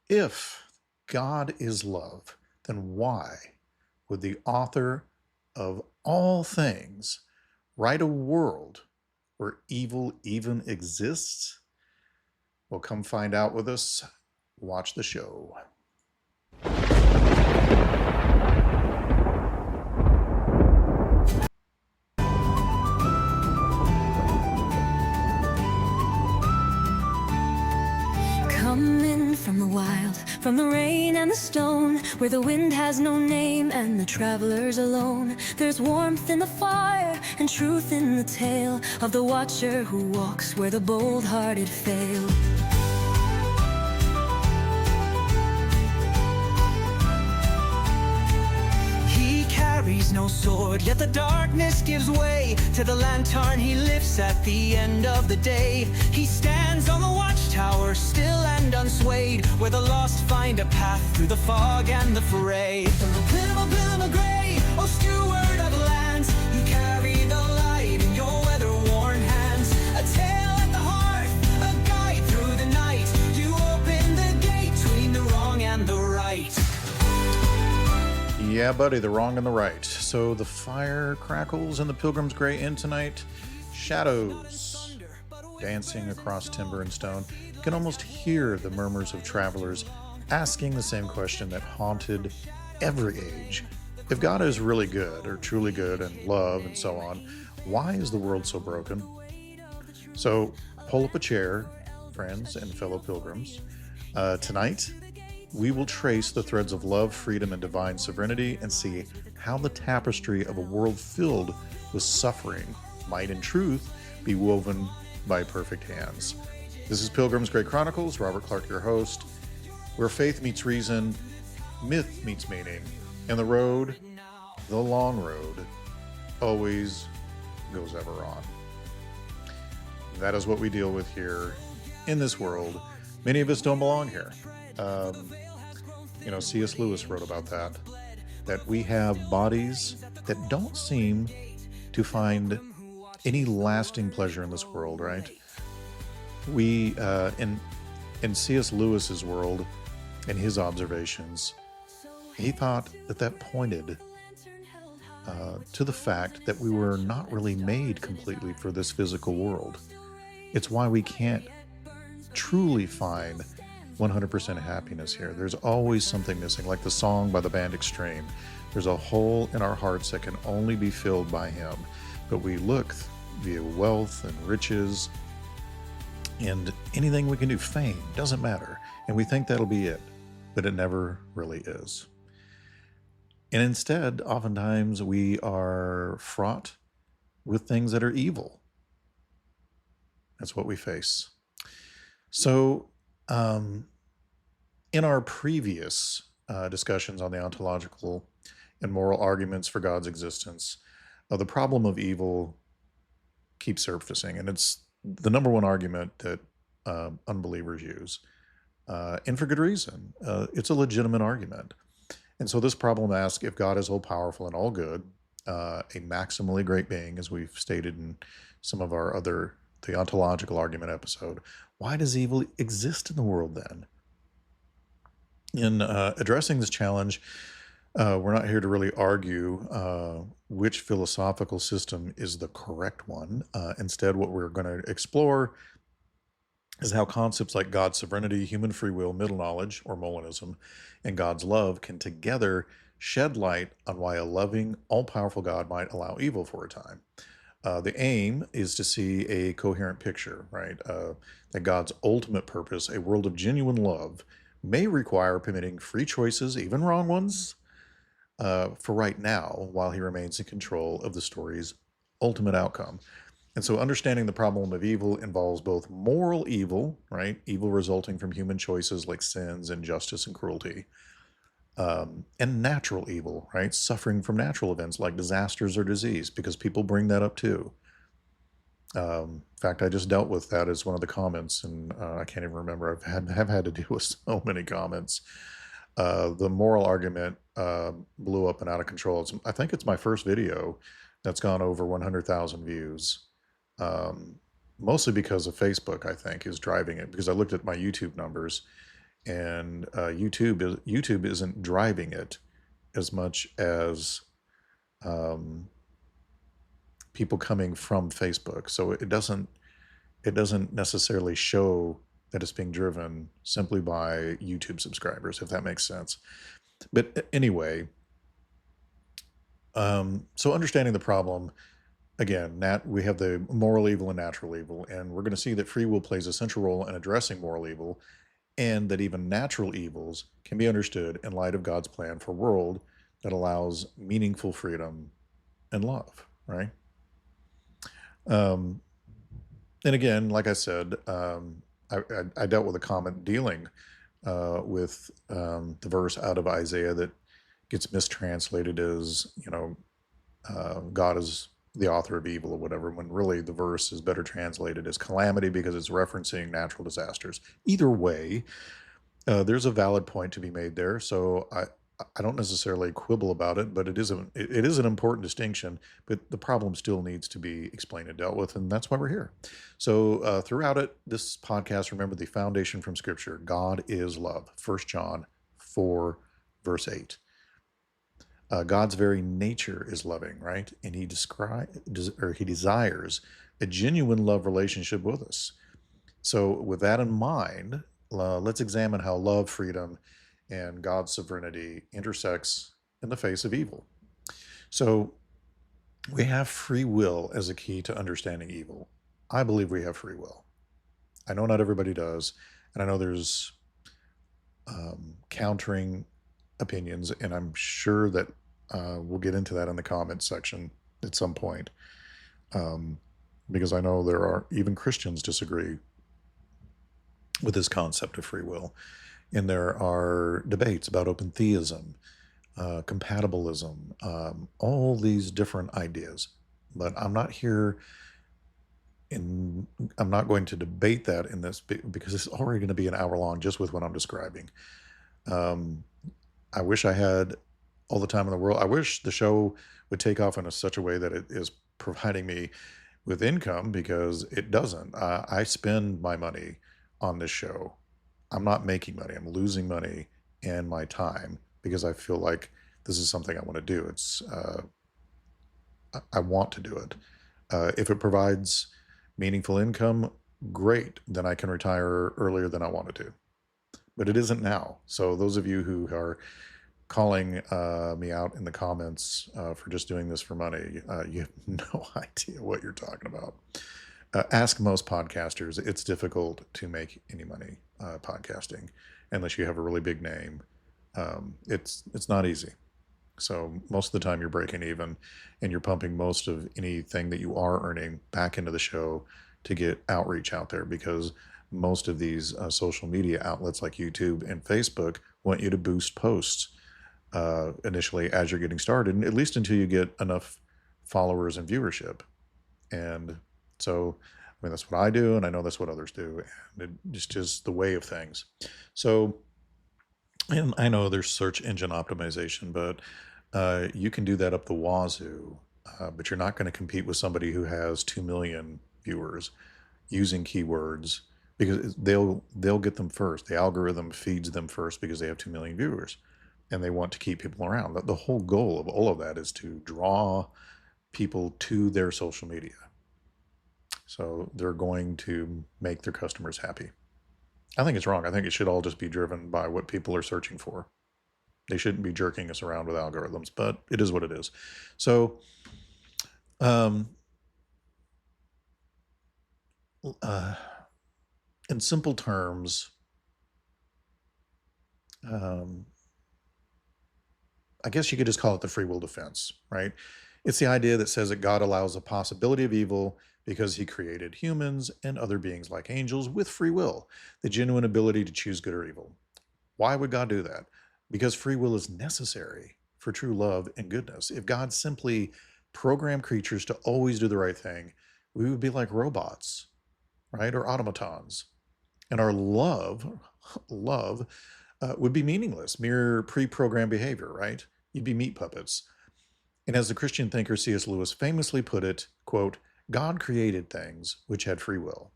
If God is love, then why would the author of all things write a world where evil even exists? Well, come find out with us. Watch the show. Coming from the wild, from the rain and the stone, where the wind has no name and the traveler's alone. There's warmth in the fire and truth in the tale of the watcher who walks where the bold-hearted fail. He carries no sword, yet the darkness gives way to the lantern he lifts at the end of the day. He stands on the watchtower, still and unswayed, where the lost find a path through the fog and the fray. Pilgrims Grey, oh steward of lands, you carry the light in your weather-worn hands. A tale at the hearth, a guide through the night. You open the gate between the wrong and the right. Yeah, buddy, the wrong and the right. So the fire crackles in the Pilgrims Grey Inn tonight. Shadows dancing across timber and stone. You can almost hear the murmurs of travelers asking the same question that haunted every age. If God is really good, or truly good, and love, and so on, why is the world so broken? So pull up a chair, friends and fellow pilgrims. Tonight, we will trace the threads of love, freedom, and divine sovereignty and see how the tapestry of a world filled with suffering might in truth be woven by perfect hands. This is Pilgrims Grey Chronicles, Robert Clark, your host, where faith meets reason, myth meets meaning, and the road, the long road, always goes ever on. That is what we deal with here in this world. Many of us don't belong here. C.S. Lewis wrote about that we have bodies that don't seem to find any lasting pleasure in this world, right? We, in C.S. Lewis's world, in his observations, he thought that pointed to the fact that we were not really made completely for this physical world. It's why we can't truly find 100% happiness here. There's always something missing, like the song by the band Extreme. There's a hole in our hearts that can only be filled by Him. But we look via wealth and riches and anything we can do, fame, doesn't matter. And we think that'll be it, but it never really is. And instead, oftentimes we are fraught with things that are evil. That's what we face. So, in our previous discussions on the ontological and moral arguments for God's existence, the problem of evil keeps surfacing, and it's the number one argument that unbelievers use, and for good reason. It's a legitimate argument. And so this problem asks, if God is all-powerful and all good, a maximally great being, as we've stated in some of our the ontological argument episode, why does evil exist in the world then? In addressing this challenge, we're not here to really argue which philosophical system is the correct one. Instead, what we're going to explore is how concepts like God's sovereignty, human free will, middle knowledge, or Molinism, and God's love can together shed light on why a loving, all-powerful God might allow evil for a time. The aim is to see a coherent picture, right? That God's ultimate purpose, a world of genuine love, may require permitting free choices, even wrong ones, for right now, while He remains in control of the story's ultimate outcome. And so understanding the problem of evil involves both moral evil, right? Evil resulting from human choices like sins, injustice, and cruelty, and natural evil, right? Suffering from natural events like disasters or disease, because people bring that up too. In fact, I just dealt with that as one of the comments, and I can't even remember. Have had to deal with so many comments. The moral argument blew up and out of control. I think it's my first video that's gone over 100,000 views. Mostly because of Facebook, I think, is driving it, because I looked at my YouTube numbers and YouTube isn't driving it as much as people coming from Facebook. So it doesn't necessarily show that it's being driven simply by YouTube subscribers, if that makes sense. But anyway, so understanding the problem, again, we have the moral evil and natural evil, and we're going to see that free will plays a central role in addressing moral evil, and that even natural evils can be understood in light of God's plan for a world that allows meaningful freedom and love, right? Um, and again, like I said, I dealt with a comment dealing with the verse out of Isaiah that gets mistranslated as, God is the author of evil or whatever, when really the verse is better translated as calamity because it's referencing natural disasters. Either way, there's a valid point to be made there. So I don't necessarily quibble about it, but it is an important distinction. But the problem still needs to be explained and dealt with, and that's why we're here. So throughout this podcast, remember the foundation from Scripture: God is love. 1 John 4, verse 8. God's very nature is loving, right? And he desires a genuine love relationship with us. So with that in mind, let's examine how love, freedom, and God's sovereignty intersects in the face of evil. So we have free will as a key to understanding evil. I believe we have free will. I know not everybody does, and I know there's countering opinions, and I'm sure that we'll get into that in the comments section at some point, because I know there are even Christians disagree with this concept of free will, and there are debates about open theism, compatibilism, all these different ideas. But I'm not here I'm not going to debate that in this because it's already going to be an hour long just with what I'm describing. I wish I had all the time in the world. I wish the show would take off in such a way that it is providing me with income, because it doesn't. I spend my money on this show. I'm not making money. I'm losing money and my time because I feel like this is something I want to do. I want to do it. If it provides meaningful income, great. Then I can retire earlier than I wanted to. But it isn't now. So those of you who are calling me out in the comments for just doing this for money, you have no idea what you're talking about. Ask most podcasters. It's difficult to make any money podcasting unless you have a really big name. It's not easy. So most of the time you're breaking even, and you're pumping most of anything that you are earning back into the show to get outreach out there, because most of these social media outlets like YouTube and Facebook want you to boost posts initially as you're getting started, at least until you get enough followers and viewership. And so, I mean, that's what I do, and I know that's what others do. And it's just the way of things. So, and I know there's search engine optimization, but you can do that up the wazoo, but you're not going to compete with somebody who has 2 million viewers using keywords, because they'll get them first. The algorithm feeds them first because they have 2 million viewers, and they want to keep people around. The whole goal of all of that is to draw people to their social media. So they're going to make their customers happy. I think it's wrong. I think it should all just be driven by what people are searching for. They shouldn't be jerking us around with algorithms, but it is what it is. So, in simple terms, I guess you could just call it the free will defense, right? It's the idea that says that God allows a possibility of evil because he created humans and other beings like angels with free will, the genuine ability to choose good or evil. Why would God do that? Because free will is necessary for true love and goodness. If God simply programmed creatures to always do the right thing, we would be like robots, right? Or automatons. And our love would be meaningless, mere pre-programmed behavior, right? You'd be meat puppets. And as the Christian thinker C.S. Lewis famously put it, quote, God created things which had free will.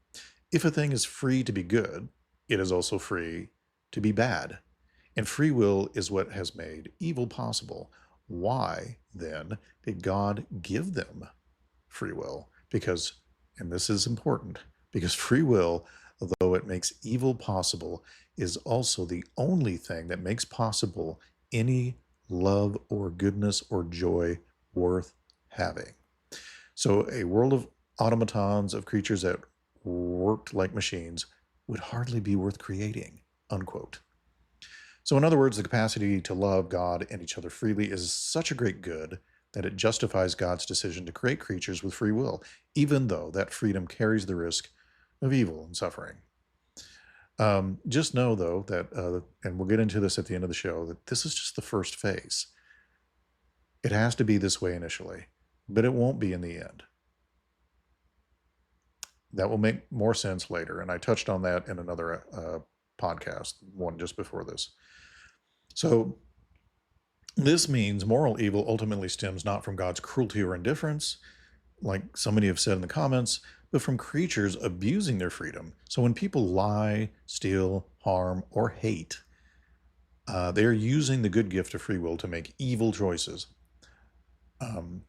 If a thing is free to be good, it is also free to be bad. And free will is what has made evil possible. Why, then, did God give them free will? Because, and this is important, because free will, although it makes evil possible, is also the only thing that makes possible any love or goodness or joy worth having. So a world of automatons, of creatures that worked like machines, would hardly be worth creating, unquote. So in other words, the capacity to love God and each other freely is such a great good that it justifies God's decision to create creatures with free will, even though that freedom carries the risk of evil and suffering. Just know, though, that, and we'll get into this at the end of the show, that this is just the first phase. It has to be this way initially, but it won't be in the end. That will make more sense later, and I touched on that in another podcast, one just before this. So this means moral evil ultimately stems not from God's cruelty or indifference, like so many have said in the comments, but from creatures abusing their freedom. So when people lie, steal, harm, or hate, they are using the good gift of free will to make evil choices. And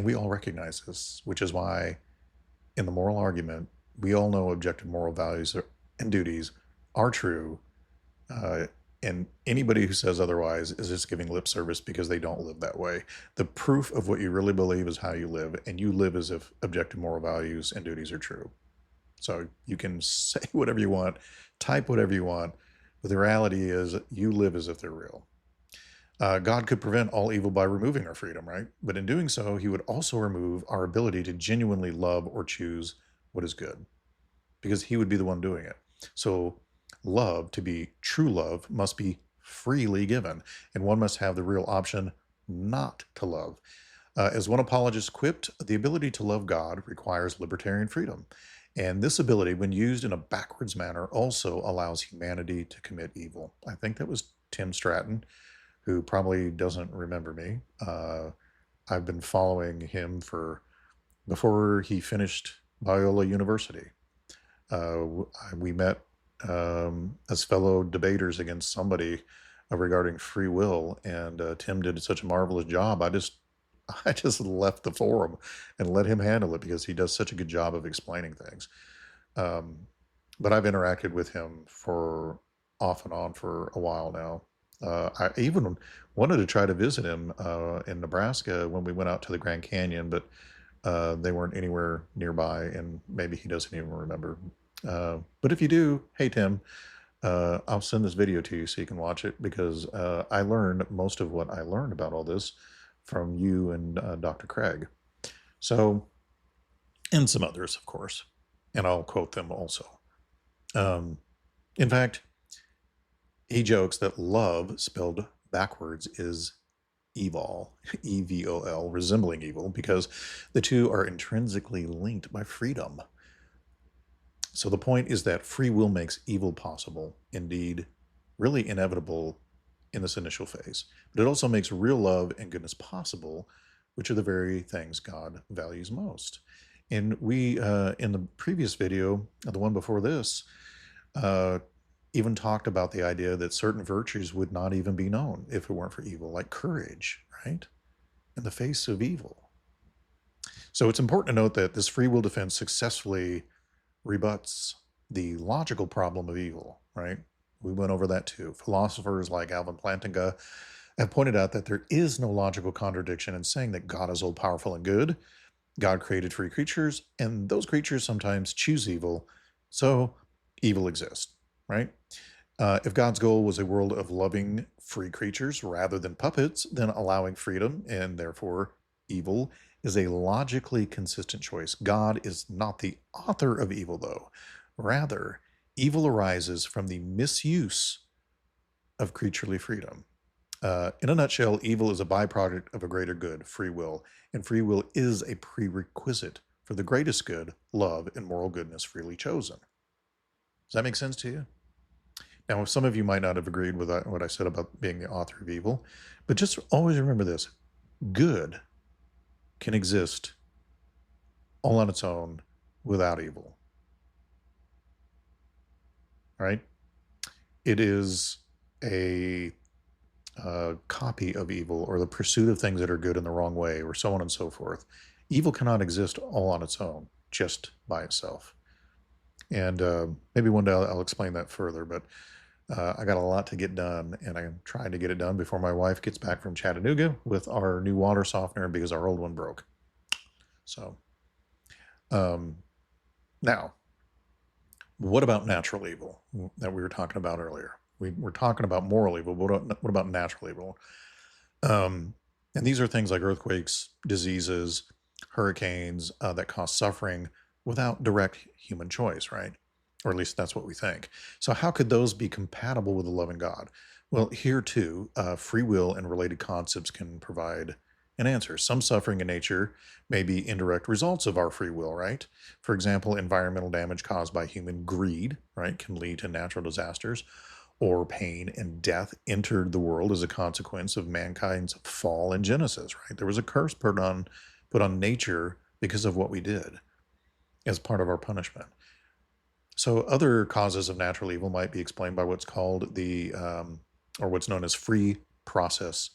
we all recognize this, which is why in the moral argument, we all know objective moral values and duties are true. And anybody who says otherwise is just giving lip service because they don't live that way. The proof of what you really believe is how you live, and you live as if objective moral values and duties are true. So you can say whatever you want, type whatever you want, but the reality is you live as if they're real. God could prevent all evil by removing our freedom, right? But in doing so, he would also remove our ability to genuinely love or choose what is good, because he would be the one doing it. So love, to be true love, must be freely given, and one must have the real option not to love. As one apologist quipped, the ability to love God requires libertarian freedom. And this ability, when used in a backwards manner, also allows humanity to commit evil. I think that was Tim Stratton, who probably doesn't remember me. I've been following him before he finished Biola University. We met as fellow debaters against somebody regarding free will, and Tim did such a marvelous job. I just left the forum and let him handle it because he does such a good job of explaining things. But I've interacted with him for off and on for a while now. I even wanted to try to visit him in Nebraska when we went out to the Grand Canyon, but they weren't anywhere nearby, and maybe he doesn't even remember. But if you do, hey Tim, I'll send this video to you so you can watch it, because I learned most of what I learned about all this from you and Dr. Craig. So, and some others, of course, and I'll quote them also. In fact, he jokes that love spelled backwards is evil, E-V-O-L, resembling evil, because the two are intrinsically linked by freedom. So the point is that free will makes evil possible, indeed, really inevitable in this initial phase. But it also makes real love and goodness possible, which are the very things God values most. And we, in the previous video, the one before this, even talked about the idea that certain virtues would not even be known if it weren't for evil, like courage, right? In the face of evil. So it's important to note that this free will defense successfully rebuts the logical problem of evil, right? We went over that too. Philosophers like Alvin Plantinga have pointed out that there is no logical contradiction in saying that God is all-powerful and good. God created free creatures, and those creatures sometimes choose evil, so evil exists, right? If God's goal was a world of loving free creatures rather than puppets, then allowing freedom and therefore evil is a logically consistent choice. God is not the author of evil, though. Rather, evil arises from the misuse of creaturely freedom. In a nutshell, evil is a byproduct of a greater good, free will, and free will is a prerequisite for the greatest good, love, and moral goodness freely chosen. Does that make sense to you? Now, some of you might not have agreed with what I said about being the author of evil, but just always remember this: good can exist all on its own without evil. Right? It is a copy of evil, or the pursuit of things that are good in the wrong way, or so on and so forth. Evil cannot exist all on its own, just by itself. And maybe one day I'll explain that further, but I got a lot to get done, and I'm trying to get it done before my wife gets back from Chattanooga with our new water softener because our old one broke. So, um, now, what about natural evil that we were talking about earlier? We're talking about moral evil, but what about natural evil? And these are things like earthquakes, diseases, hurricanes that cause suffering without direct human choice, right? Or at least that's what we think. So, how could those be compatible with a loving God? Well, here too, free will and related concepts can provide an answer. Some suffering in nature may be indirect results of our free will, right? For example, environmental damage caused by human greed, right, can lead to natural disasters, or pain and death entered the world as a consequence of mankind's fall in Genesis, right? There was a curse put on nature because of what we did as part of our punishment. So other causes of natural evil might be explained by what's called or what's known as free process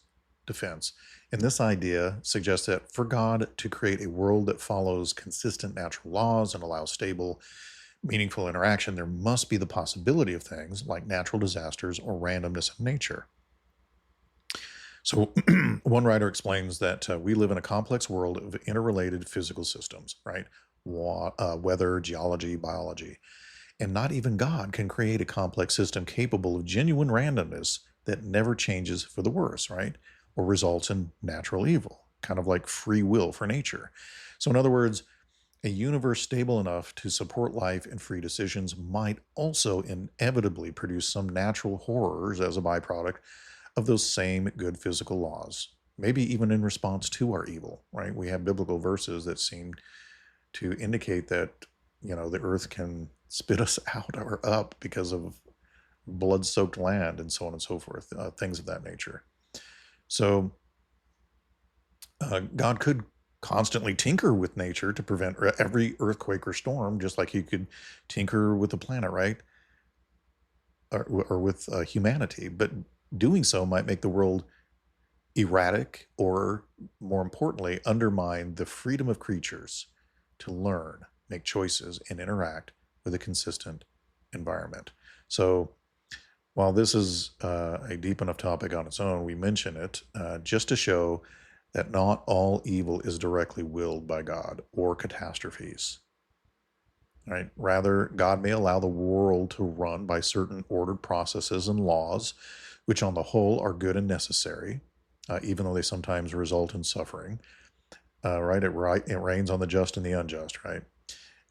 defense. And this idea suggests that for God to create a world that follows consistent natural laws and allows stable, meaningful interaction, there must be the possibility of things like natural disasters or randomness of nature. So one writer explains that we live in a complex world of interrelated physical systems, right? Weather, geology, biology. And not even God can create a complex system capable of genuine randomness that never changes for the worse, right? Or results in natural evil, kind of like free will for nature. So, in other words, a universe stable enough to support life and free decisions might also inevitably produce some natural horrors as a byproduct of those same good physical laws, maybe even in response to our evil, right? We have biblical verses that seem to indicate that, the earth can spit us out or up because of blood soaked land and so on and so forth, things of that nature. So, God could constantly tinker with nature to prevent every earthquake or storm, just like he could tinker with the planet, right? Or with humanity. But doing so might make the world erratic, or more importantly, undermine the freedom of creatures to learn, make choices, and interact with a consistent environment. So, while this is a deep enough topic on its own, we mention it just to show that not all evil is directly willed by God or catastrophes. Right? Rather, God may allow the world to run by certain ordered processes and laws, which on the whole are good and necessary, even though they sometimes result in suffering. Right? It rains on the just and the unjust, right?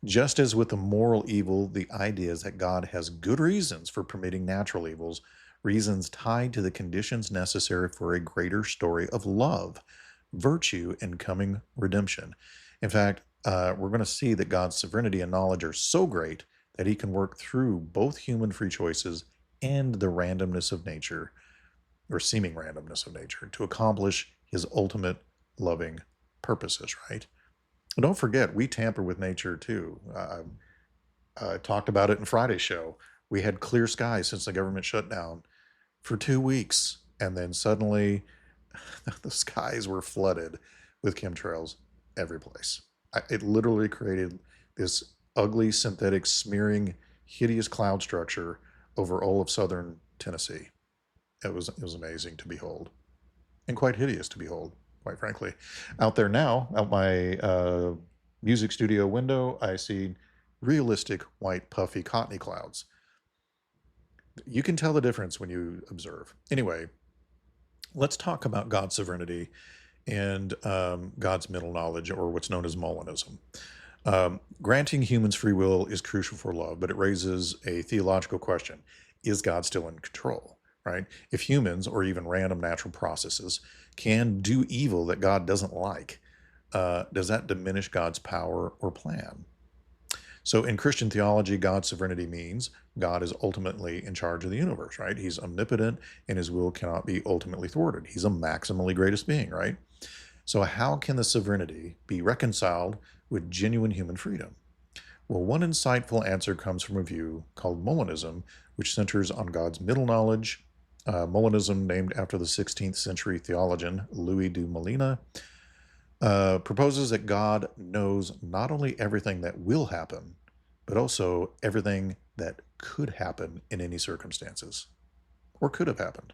Just as with the moral evil, the idea is that God has good reasons for permitting natural evils, reasons tied to the conditions necessary for a greater story of love, virtue, and coming redemption. In fact, we're going to see that God's sovereignty and knowledge are so great that he can work through both human free choices and the randomness of nature, or seeming randomness of nature, to accomplish his ultimate loving purposes, right? And don't forget, we tamper with nature too. I talked about it in Friday's show. We had clear skies since the government shutdown for 2 weeks, and then suddenly the skies were flooded with chemtrails every place. It literally created this ugly, synthetic, smearing, hideous cloud structure over all of southern Tennessee. It was amazing to behold, and quite hideous to behold, quite frankly. Out there now, out my music studio window, I see realistic white puffy cottony clouds. You can tell the difference when you observe. Anyway, let's talk about God's sovereignty and God's middle knowledge, or what's known as Molinism. Granting humans free will is crucial for love, but it raises a theological question. Is God still in control? Right? If humans, or even random natural processes, can do evil that God doesn't like, does that diminish God's power or plan? So in Christian theology, God's sovereignty means God is ultimately in charge of the universe, right? He's omnipotent and his will cannot be ultimately thwarted. He's a maximally greatest being, right? So how can the sovereignty be reconciled with genuine human freedom? Well, one insightful answer comes from a view called Molinism, which centers on God's middle knowledge. Molinism, named after the 16th century theologian Louis de Molina, proposes that God knows not only everything that will happen, but also everything that could happen in any circumstances, or could have happened,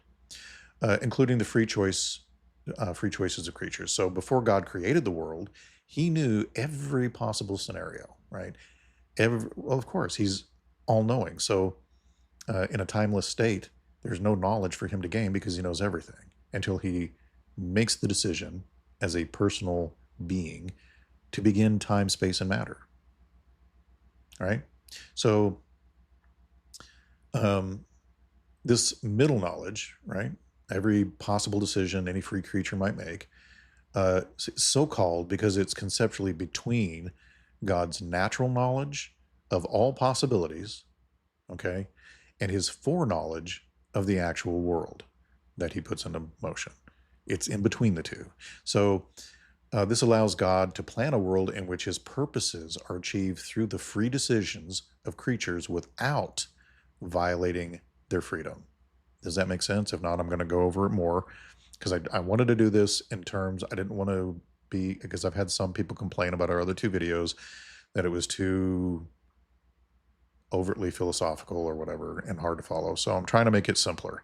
including the free choices of creatures. So before God created the world, He knew every possible scenario, right? Well, of course, He's all-knowing. So in a timeless state, there's no knowledge for Him to gain because He knows everything until He makes the decision as a personal being to begin time, space, and matter. Right? So this middle knowledge, right? Every possible decision any free creature might make, so-called because it's conceptually between God's natural knowledge of all possibilities, okay, and His foreknowledge of the actual world that He puts into motion. It's in between the two. So this allows God to plan a world in which His purposes are achieved through the free decisions of creatures without violating their freedom. Does that make sense? If not, I'm going to go over it more because I wanted to do this in terms, I didn't want to be, because I've had some people complain about our other two videos that it was too overtly philosophical or whatever and hard to follow. So I'm trying to make it simpler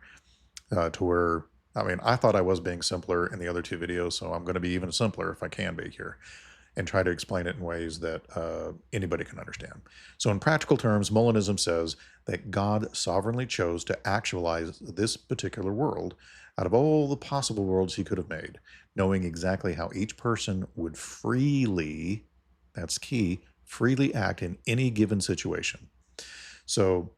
to where, I mean, I thought I was being simpler in the other two videos, so I'm going to be even simpler if I can be here and try to explain it in ways that anybody can understand. So in practical terms, Molinism says that God sovereignly chose to actualize this particular world out of all the possible worlds He could have made, knowing exactly how each person would freely, that's key, freely act in any given situation. So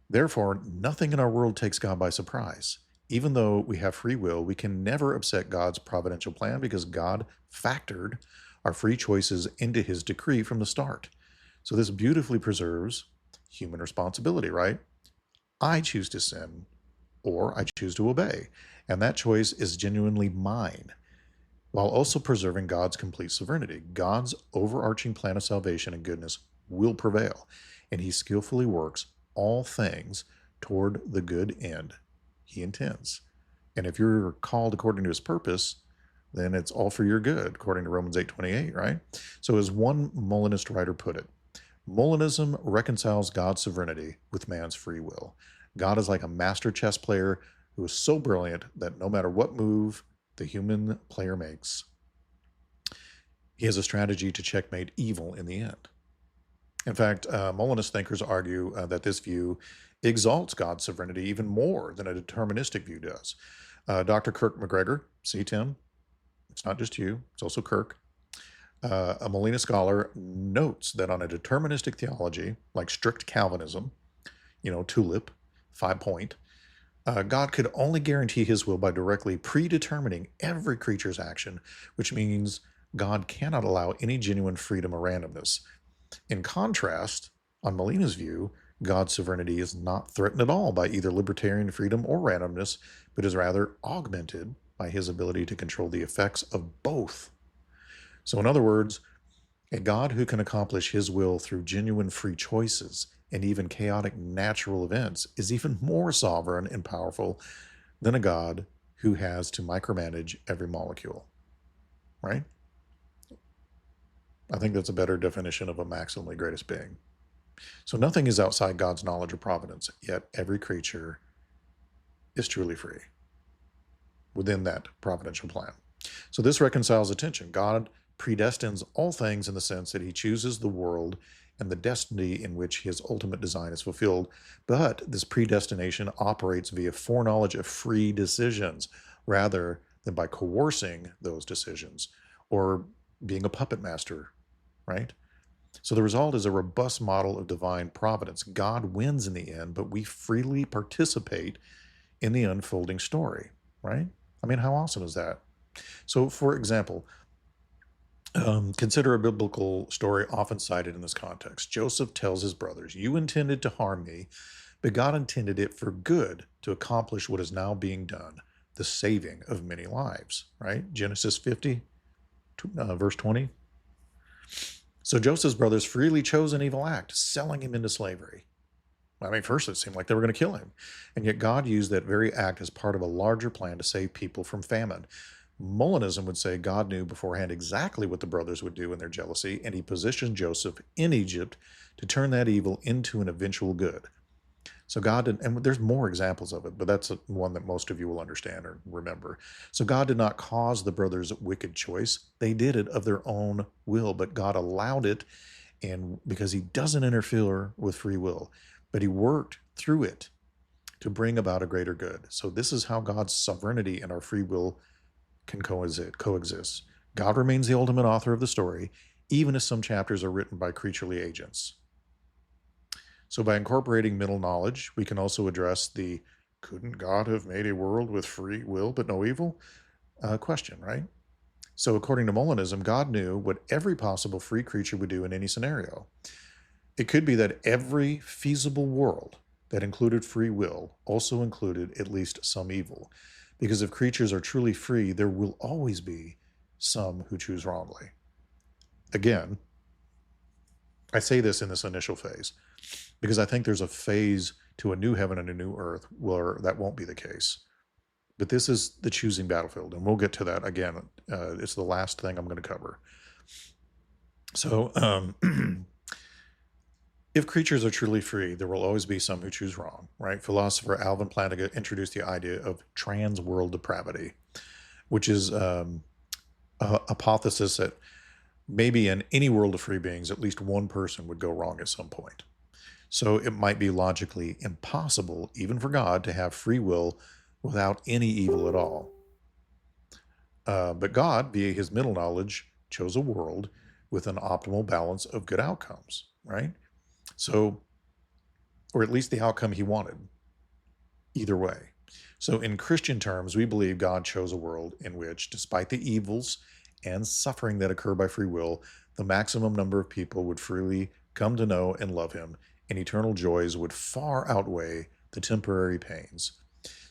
therefore, nothing in our world takes God by surprise. Even though we have free will, we can never upset God's providential plan because God factored our free choices into His decree from the start. So this beautifully preserves human responsibility, right? I choose to sin or I choose to obey, and that choice is genuinely mine, while also preserving God's complete sovereignty. God's overarching plan of salvation and goodness will prevail, and He skillfully works all things toward the good end He intends. And if you're called according to His purpose, then it's all for your good, according to Romans 8:28, right? So as one Molinist writer put it, Molinism reconciles God's sovereignty with man's free will. God is like a master chess player who is so brilliant that no matter what move the human player makes, he has a strategy to checkmate evil in the end. In fact, Molinist thinkers argue that this view exalts God's sovereignty even more than a deterministic view does. Dr. Kirk McGregor, see Tim, it's not just you, it's also Kirk, a Molina scholar, notes that on a deterministic theology, like strict Calvinism, Tulip, 5-point, God could only guarantee His will by directly predetermining every creature's action, which means God cannot allow any genuine freedom or randomness. In contrast, on Molina's view, God's sovereignty is not threatened at all by either libertarian freedom or randomness, but is rather augmented by His ability to control the effects of both. So in other words, a God who can accomplish His will through genuine free choices and even chaotic natural events is even more sovereign and powerful than a God who has to micromanage every molecule, right? I think that's a better definition of a maximally greatest being. So nothing is outside God's knowledge or providence, yet every creature is truly free within that providential plan. So this reconciles the tension. God predestines all things in the sense that He chooses the world and the destiny in which His ultimate design is fulfilled. But this predestination operates via foreknowledge of free decisions rather than by coercing those decisions or being a puppet master, right? So the result is a robust model of divine providence. God wins in the end, but we freely participate in the unfolding story, right? I mean, how awesome is that? So, for example, consider a biblical story often cited in this context. Joseph tells his brothers, "You intended to harm me, but God intended it for good to accomplish what is now being done, the saving of many lives," right? Genesis 50, verse 20. So Joseph's brothers freely chose an evil act, selling him into slavery. I mean, first it seemed like they were going to kill him. And yet God used that very act as part of a larger plan to save people from famine. Molinism would say God knew beforehand exactly what the brothers would do in their jealousy, and he positioned Joseph in Egypt to turn that evil into an eventual good. So God did, and there's more examples of it, but that's one that most of you will understand or remember. So God did not cause the brothers' wicked choice. They did it of their own will, but God allowed it, and because he doesn't interfere with free will, but he worked through it to bring about a greater good. So this is how God's sovereignty and our free will can coexist. God remains the ultimate author of the story, even if some chapters are written by creaturely agents. So by incorporating middle knowledge, we can also address the couldn't God have made a world with free will but no evil question, right? So according to Molinism, God knew what every possible free creature would do in any scenario. It could be that every feasible world that included free will also included at least some evil. Because if creatures are truly free, there will always be some who choose wrongly. Again, I say this in this initial phase because I think there's a phase to a new heaven and a new earth where that won't be the case. But this is the choosing battlefield, and we'll get to that again. It's the last thing I'm going to cover. So, if creatures are truly free, there will always be some who choose wrong, right? Philosopher Alvin Plantinga introduced the idea of trans-world depravity, which is a hypothesis that maybe in any world of free beings, at least one person would go wrong at some point. So it might be logically impossible, even for God, to have free will without any evil at all. But God, via his middle knowledge, chose a world with an optimal balance of good outcomes, right? So, or at least the outcome he wanted, either way. So in Christian terms, we believe God chose a world in which, despite the evils and suffering that occur by free will, the maximum number of people would freely come to know and love him, and eternal joys would far outweigh the temporary pains.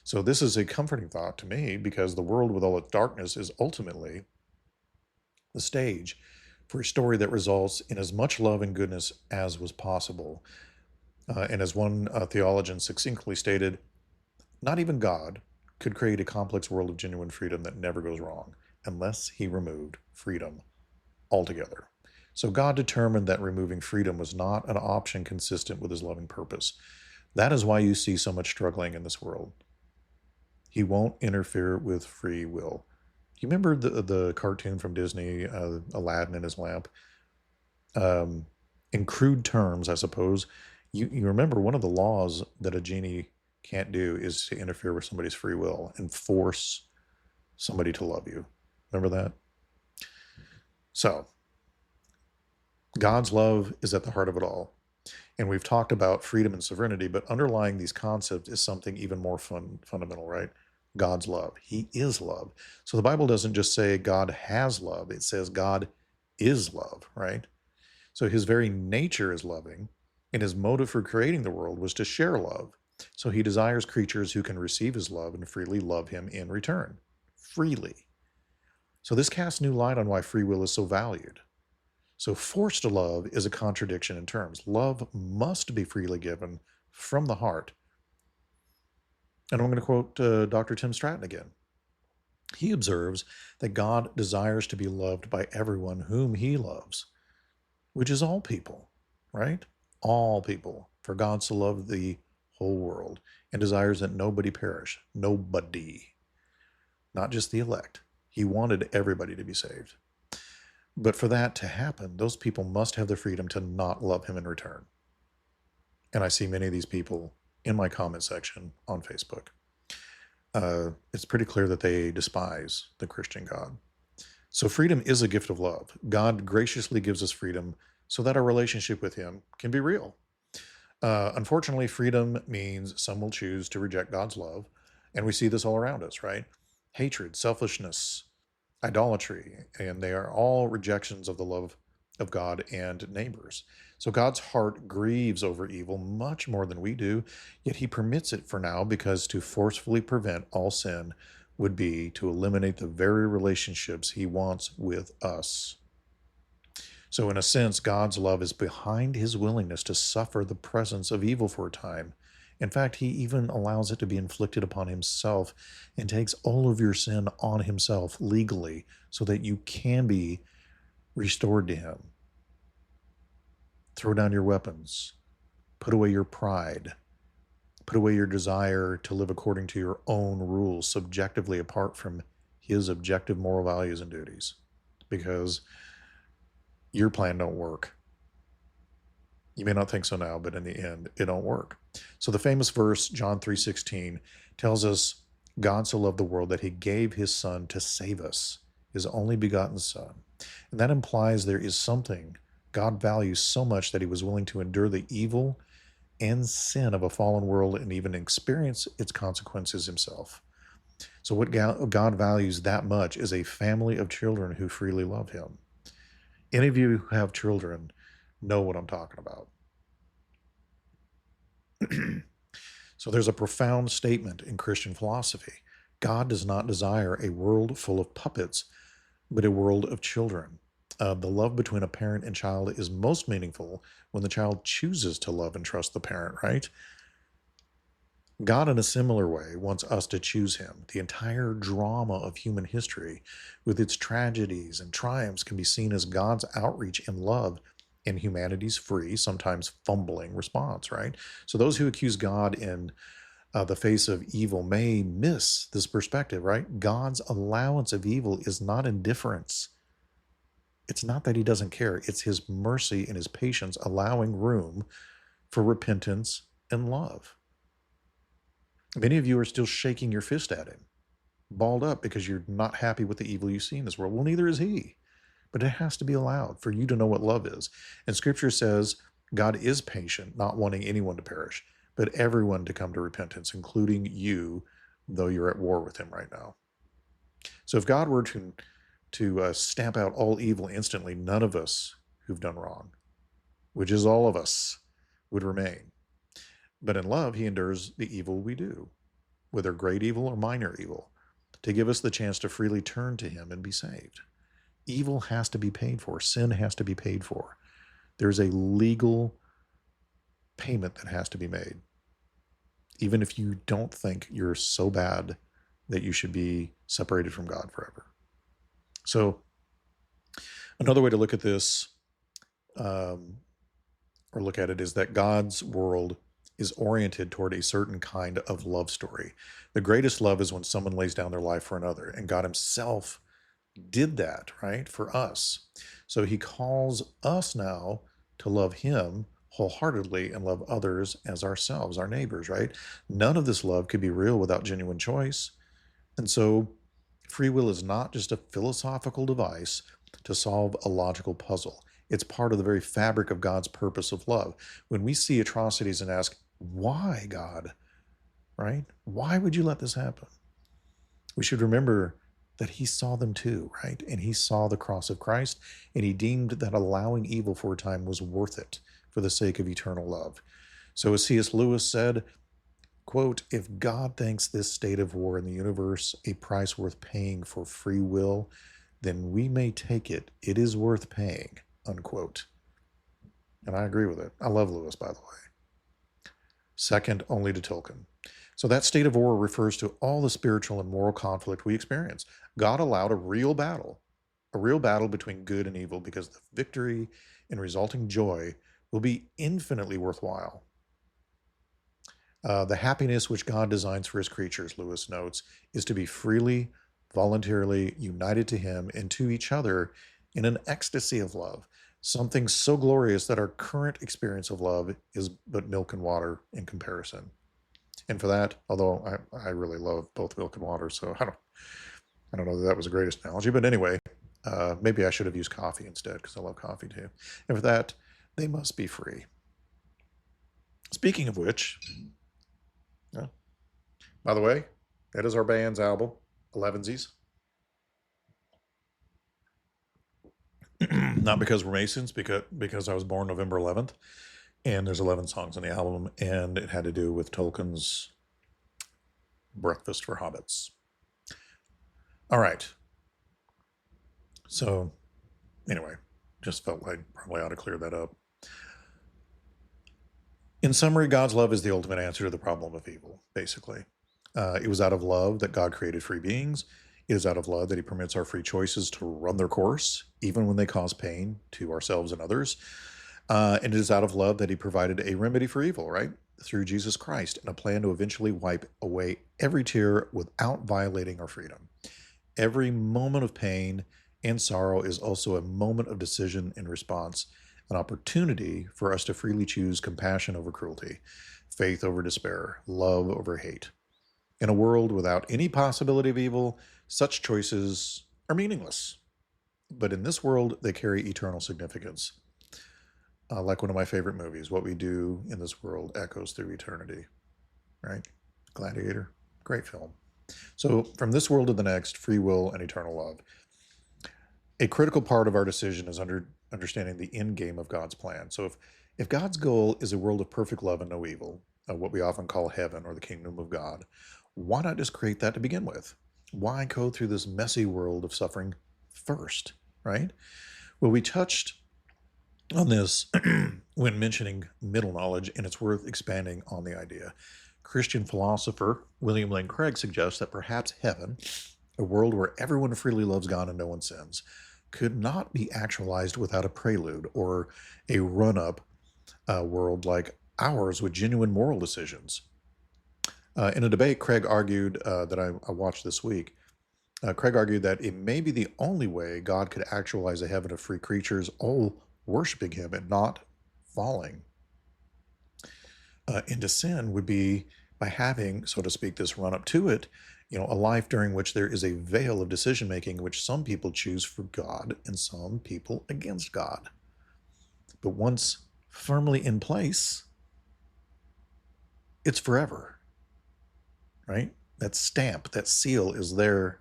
So this is a comforting thought to me because the world with all its darkness is ultimately the stage for a story that results in as much love and goodness as was possible. And as one theologian succinctly stated, not even God could create a complex world of genuine freedom that never goes wrong unless he removed freedom altogether. So God determined that removing freedom was not an option consistent with his loving purpose. That is why you see so much struggling in this world. He won't interfere with free will. You remember the cartoon from Disney, Aladdin and his lamp? In crude terms, I suppose, you remember one of the laws that a genie can't do is to interfere with somebody's free will and force somebody to love you. Remember that? So, God's love is at the heart of it all. And we've talked about freedom and sovereignty, but underlying these concepts is something even more fundamental, right? God's love. He is love. So the Bible doesn't just say God has love, it says God is love, right? So his very nature is loving, and his motive for creating the world was to share love. So he desires creatures who can receive his love and freely love him in return. Freely. So this casts new light on why free will is so valued. So forced love is a contradiction in terms. Love must be freely given from the heart. And I'm going to quote Dr. Tim Stratton again. He observes that God desires to be loved by everyone whom he loves, which is all people, right? All people. For God so loved the whole world and desires that nobody perish. Nobody. Not just the elect. He wanted everybody to be saved. But for that to happen, those people must have the freedom to not love him in return. And I see many of these people in my comment section on Facebook. It's pretty clear that they despise the Christian God. So freedom is a gift of love. God graciously gives us freedom so that our relationship with him can be real. Unfortunately, freedom means some will choose to reject God's love. And we see this all around us, right? Hatred, selfishness, idolatry, and they are all rejections of the love of God and neighbors. So God's heart grieves over evil much more than we do, yet he permits it for now because to forcefully prevent all sin would be to eliminate the very relationships he wants with us. So, in a sense, God's love is behind his willingness to suffer the presence of evil for a time. In fact, he even allows it to be inflicted upon himself and takes all of your sin on himself legally so that you can be restored to him. Throw down your weapons, put away your pride, put away your desire to live according to your own rules, subjectively apart from his objective moral values and duties, because your plan don't work. You may not think so now, but in the end, it don't work. So the famous verse, John 3:16, tells us God so loved the world that he gave his son to save us, his only begotten son. And that implies there is something God values so much that he was willing to endure the evil and sin of a fallen world and even experience its consequences himself. So what God values that much is a family of children who freely love him. Any of you who have children know what I'm talking about. So there's a profound statement in Christian philosophy. God does not desire a world full of puppets, but a world of children. The love between a parent and child is most meaningful when the child chooses to love and trust the parent, right? God, in a similar way, wants us to choose him. The entire drama of human history, with its tragedies and triumphs, can be seen as God's outreach in love in humanity's free, sometimes fumbling response, right? So those who accuse God in the face of evil may miss this perspective, right? God's allowance of evil is not indifference. It's not that he doesn't care. It's his mercy and his patience allowing room for repentance and love. Many of you are still shaking your fist at him, balled up because you're not happy with the evil you see in this world. Well, neither is he. But it has to be allowed for you to know what love is. And scripture says God is patient, not wanting anyone to perish, but everyone to come to repentance, including you, though you're at war with him right now. So if God were to stamp out all evil instantly, none of us who've done wrong, which is all of us, would remain. But in love, he endures the evil we do, whether great evil or minor evil, to give us the chance to freely turn to him and be saved. Evil has to be paid for. Sin has to be paid for. There's a legal payment that has to be made, even if you don't think you're so bad that you should be separated from God forever. So another way to look at this, or look at it, is that God's world is oriented toward a certain kind of love story. The greatest love is when someone lays down their life for another, and God himself did that, right, for us. So he calls us now to love him wholeheartedly and love others as ourselves, our neighbors, right? None of this love could be real without genuine choice. And so free will is not just a philosophical device to solve a logical puzzle. It's part of the very fabric of God's purpose of love. When we see atrocities and ask, why, God, right? Why would you let this happen? We should remember that he saw them too, right? And he saw the cross of Christ, and he deemed that allowing evil for a time was worth it for the sake of eternal love. So as C.S. Lewis said, quote, if God thinks this state of war in the universe a price worth paying for free will, then we may take it. It is worth paying, unquote. And I agree with it. I love Lewis, by the way. Second only to Tolkien. So that state of war refers to all the spiritual and moral conflict we experience. God allowed a real battle between good and evil, because the victory and resulting joy will be infinitely worthwhile. The happiness which God designs for his creatures, Lewis notes, is to be freely, voluntarily united to him and to each other in an ecstasy of love, something so glorious that our current experience of love is but milk and water in comparison. And for that, although I really love both milk and water, so I don't know that that was the greatest analogy, but anyway, maybe I should have used coffee instead, because I love coffee too. And for that, they must be free. Speaking of which, by the way, that is our band's album, Elevensies. Not because we're Masons, because I was born November 11th, and there's 11 songs on the album, and it had to do with Tolkien's Breakfast for Hobbits. All right. So, anyway, Just felt like probably ought to clear that up. In summary, God's love is the ultimate answer to the problem of evil, basically. It was out of love that God created free beings. It is out of love that he permits our free choices to run their course, even when they cause pain to ourselves and others. And it is out of love that he provided a remedy for evil, right? Through Jesus Christ, and a plan to eventually wipe away every tear without violating our freedom. Every moment of pain and sorrow is also a moment of decision and response, an opportunity for us to freely choose compassion over cruelty, faith over despair, love over hate. In a world without any possibility of evil, such choices are meaningless. But in this world, they carry eternal significance. Like one of my favorite movies, what we do in this world echoes through eternity, right? Gladiator, great film. So from this world to the next, free will and eternal love. A critical part of our decision is understanding the end game of God's plan. So if God's goal is a world of perfect love and no evil, what we often call heaven or the kingdom of God, why not just create that to begin with? Why go through this messy world of suffering first, right? Well, we touched on this when mentioning middle knowledge, and it's worth expanding on the idea. Christian philosopher William Lane Craig suggests that perhaps heaven, a world where everyone freely loves God and no one sins, could not be actualized without a prelude or a run-up world like ours with genuine moral decisions. In a debate, Craig argued that I watched this week, Craig argued that it may be the only way God could actualize a heaven of free creatures all worshiping him and not falling into sin would be by having, so to speak, this run up to it, a life during which there is a veil of decision making, which some people choose for God and some people against God. But once firmly in place, it's forever, right? That stamp, that seal is there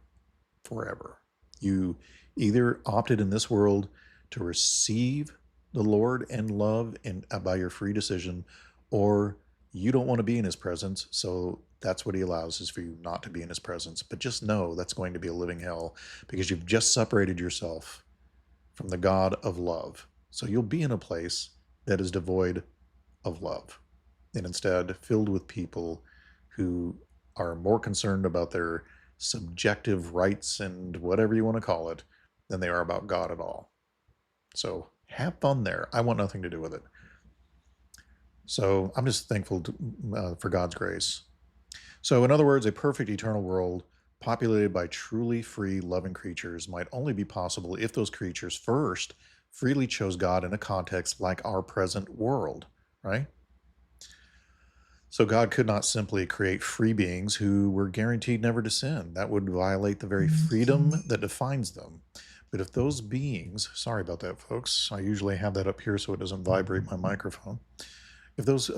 forever. You either opted in this world to receive the Lord and love and by your free decision, or you don't want to be in his presence, so that's what he allows, is for you not to be in his presence. But just know that's going to be a living hell because you've just separated yourself from the God of love. So you'll be in a place that is devoid of love and instead filled with people who are more concerned about their subjective rights and whatever you want to call it than they are about God at all. So have fun there. I want nothing to do with it. So I'm just thankful for God's grace. So in other words, a perfect eternal world populated by truly free, loving creatures might only be possible if those creatures first freely chose God in a context like our present world, right? So God could not simply create free beings who were guaranteed never to sin. That would violate the very freedom that defines them. But if those beings, sorry about that, folks, I usually have that up here so it doesn't vibrate my microphone. If those,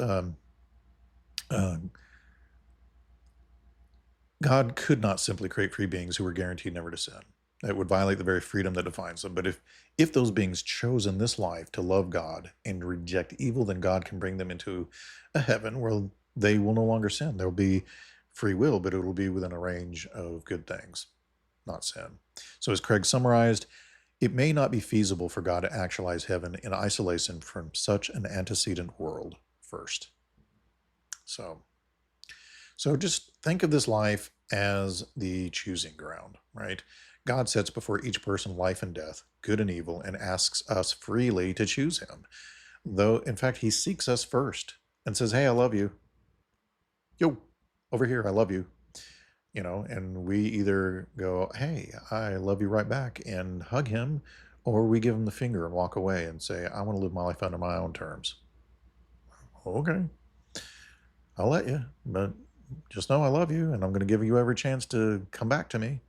God could not simply create free beings who were guaranteed never to sin. That would violate the very freedom that defines them. But if those beings chose in this life to love God and reject evil, then God can bring them into a heaven where they will no longer sin. There will be free will, but it will be within a range of good things, not sin. So as Craig summarized, it may not be feasible for God to actualize heaven in isolation from such an antecedent world first. So just think of this life as the choosing ground, right? God sets before each person life and death, good and evil, and asks us freely to choose him. Though, in fact, he seeks us first and says, hey, I love you. Yo, over here, I love you. And we either go, hey, I love you right back and hug him, or we give him the finger and walk away and say, I want to live my life under my own terms. Okay, I'll let you, but just know I love you and I'm going to give you every chance to come back to me.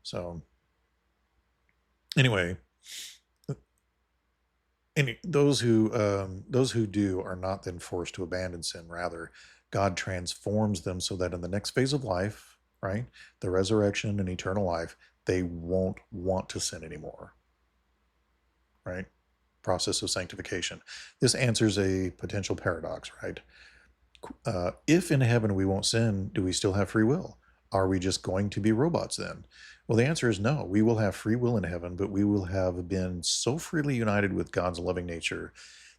So anyway, those who do are not then forced to abandon sin. Rather, God transforms them so that in the next phase of life, right, the resurrection and eternal life, they won't want to sin anymore, right? Process of sanctification. This answers a potential paradox, right? If in heaven we won't sin, do we still have free will? Are we just going to be robots then? Well, the answer is no. We will have free will in heaven, but we will have been so freely united with God's loving nature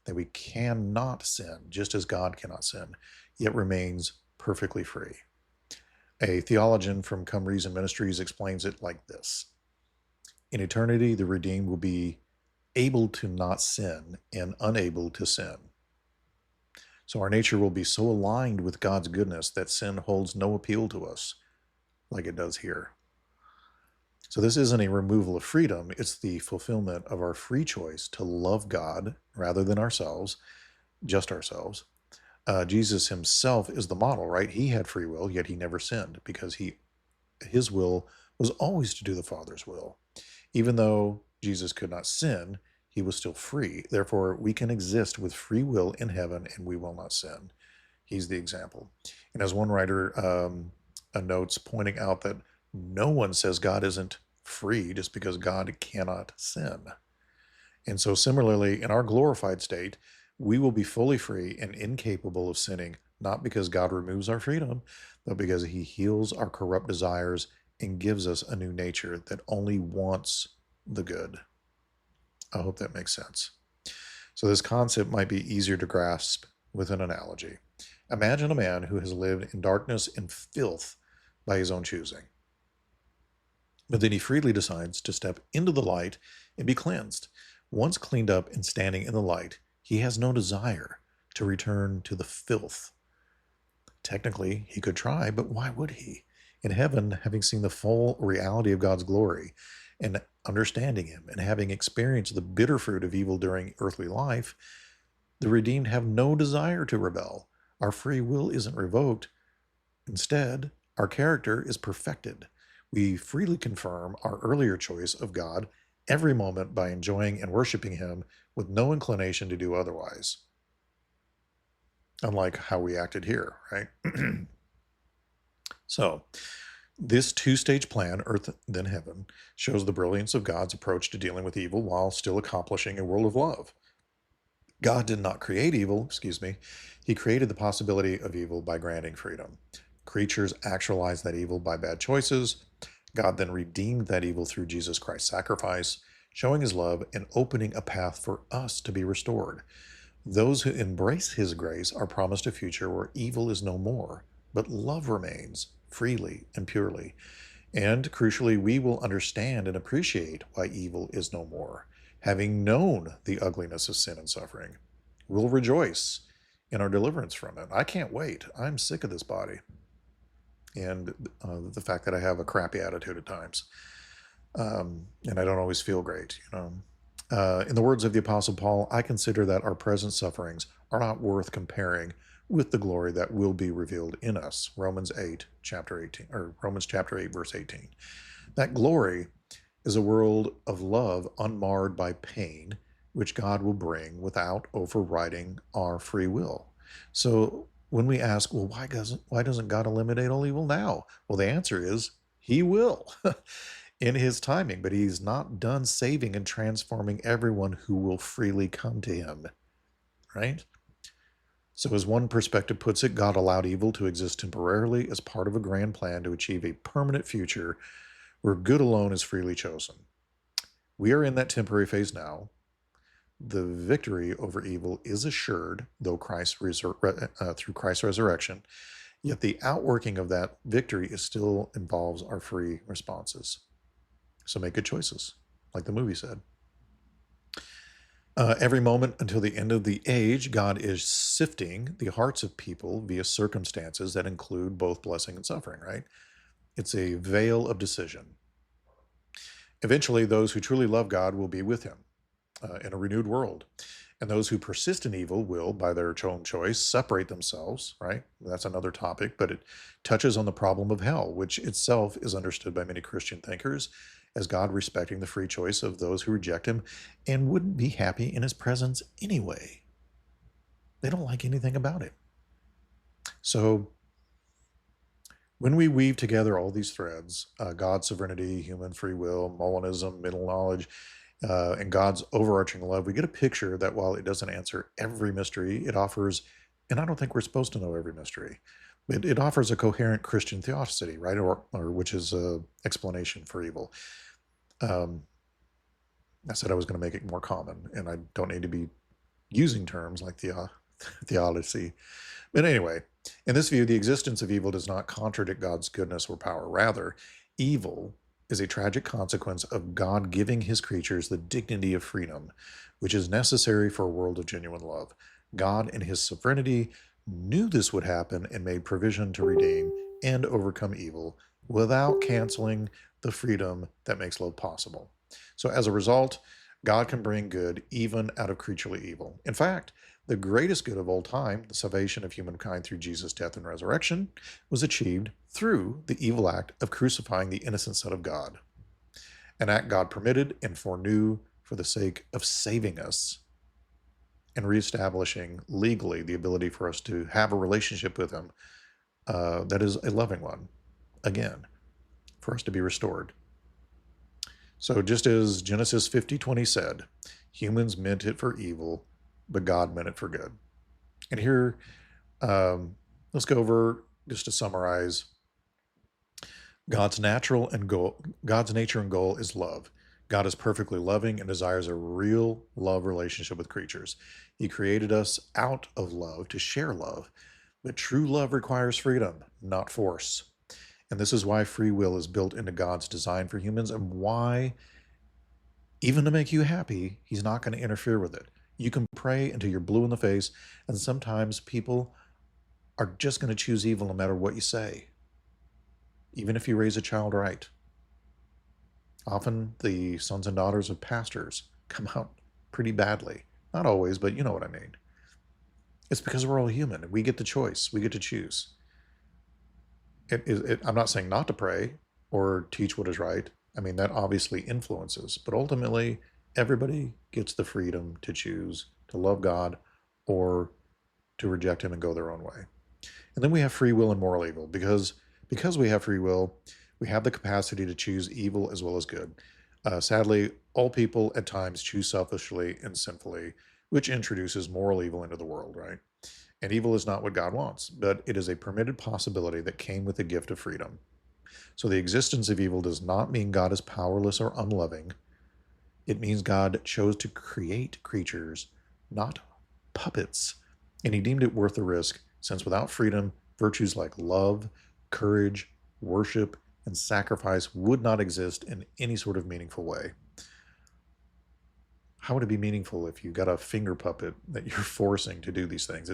that we cannot sin, just as God cannot sin, yet remains perfectly free. A theologian from Come Reason Ministries explains it like this. In eternity, the redeemed will be able to not sin and unable to sin. So our nature will be so aligned with God's goodness that sin holds no appeal to us like it does here. So this isn't a removal of freedom, it's the fulfillment of our free choice to love God rather than ourselves, just ourselves. Jesus himself is the model, right? He had free will, yet he never sinned because his will was always to do the Father's will. Even though Jesus could not sin, he was still free. Therefore, we can exist with free will in heaven and we will not sin. He's the example. And as one writer notes, pointing out that no one says God isn't free just because God cannot sin. And so similarly, in our glorified state, we will be fully free and incapable of sinning, not because God removes our freedom, but because he heals our corrupt desires and gives us a new nature that only wants the good. I hope that makes sense. So this concept might be easier to grasp with an analogy. Imagine a man who has lived in darkness and filth by his own choosing. But then he freely decides to step into the light and be cleansed. Once cleaned up and standing in the light, he has no desire to return to the filth. Technically, he could try, but why would he? In heaven, having seen the full reality of God's glory and understanding him and having experienced the bitter fruit of evil during earthly life, the redeemed have no desire to rebel. Our free will isn't revoked. Instead, our character is perfected. We freely confirm our earlier choice of God every moment by enjoying and worshiping him with no inclination to do otherwise. Unlike how we acted here, right? So, this two-stage plan, earth then heaven, shows the brilliance of God's approach to dealing with evil while still accomplishing a world of love. God did not create evil, he created the possibility of evil by granting freedom. Creatures actualized that evil by bad choices. God then redeemed that evil through Jesus Christ's sacrifice, showing his love and opening a path for us to be restored. Those who embrace his grace are promised a future where evil is no more, but love remains freely and purely. And crucially, we will understand and appreciate why evil is no more. Having known the ugliness of sin and suffering, we'll rejoice in our deliverance from it. I can't wait. I'm sick of this body. And the fact that I have a crappy attitude at times. And I don't always feel great, in the words of the Apostle Paul, I consider that our present sufferings are not worth comparing with the glory that will be revealed in us. Romans chapter 8, verse 18. That glory is a world of love unmarred by pain, which God will bring without overriding our free will. So when we ask, well, why doesn't God eliminate all evil now? Well, the answer is he will in his timing, but he's not done saving and transforming everyone who will freely come to him, right? So as one perspective puts it, God allowed evil to exist temporarily as part of a grand plan to achieve a permanent future where good alone is freely chosen. We are in that temporary phase now. The victory over evil is assured, though through Christ's resurrection, yet the outworking of that victory still involves our free responses. So make good choices, like the movie said. Every moment until the end of the age, God is sifting the hearts of people via circumstances that include both blessing and suffering, right? It's a veil of decision. Eventually, those who truly love God will be with him in a renewed world. And those who persist in evil will, by their own choice, separate themselves, right? That's another topic, but it touches on the problem of hell, which itself is understood by many Christian thinkers as God respecting the free choice of those who reject him and wouldn't be happy in his presence anyway. They don't like anything about it. So when we weave together all these threads, God's sovereignty, human free will, Molinism, middle knowledge, and God's overarching love, we get a picture that while it doesn't answer every mystery, it offers, and I don't think we're supposed to know every mystery, It offers a coherent Christian theodicy, right? Or which is a explanation for evil. Um, I said I was going to make it more common, and I don't need to be using terms like theodicy. But anyway, in this view, the existence of evil does not contradict God's goodness or power. Rather, evil is a tragic consequence of God giving his creatures the dignity of freedom, which is necessary for a world of genuine love. God, in his sovereignty, knew this would happen and made provision to redeem and overcome evil without canceling the freedom that makes love possible. So, as a result, God can bring good even out of creaturely evil. In fact, the greatest good of all time, the salvation of humankind through Jesus' death and resurrection, was achieved through the evil act of crucifying the innocent Son of God, an act God permitted and foreknew for the sake of saving us and reestablishing legally the ability for us to have a relationship with him that is a loving one, again, for us to be restored. So just as Genesis 50:20 said, humans meant it for evil, but God meant it for good. And here, let's go over just to summarize. God's nature and goal is love. God is perfectly loving and desires a real love relationship with creatures. He created us out of love to share love, but true love requires freedom, not force. And this is why free will is built into God's design for humans, and why, even to make you happy, he's not going to interfere with it. You can pray until you're blue in the face, and sometimes people are just going to choose evil no matter what you say, even if you raise a child right. Often the sons and daughters of pastors come out pretty badly. Not always, but you know what I mean. It's because we're all human and we get the choice. We get to choose. I'm not saying not to pray or teach what is right. I mean, that obviously influences, but ultimately everybody gets the freedom to choose to love God or to reject him and go their own way. And then we have free will and moral evil. Because we have free will, we have the capacity to choose evil as well as good. Sadly, all people at times choose selfishly and sinfully, which introduces moral evil into the world, right? And evil is not what God wants, but it is a permitted possibility that came with the gift of freedom. So the existence of evil does not mean God is powerless or unloving. It means God chose to create creatures, not puppets, and he deemed it worth the risk, since without freedom, virtues like love, courage, worship, and sacrifice would not exist in any sort of meaningful way. How would it be meaningful if you got a finger puppet that you're forcing to do these things?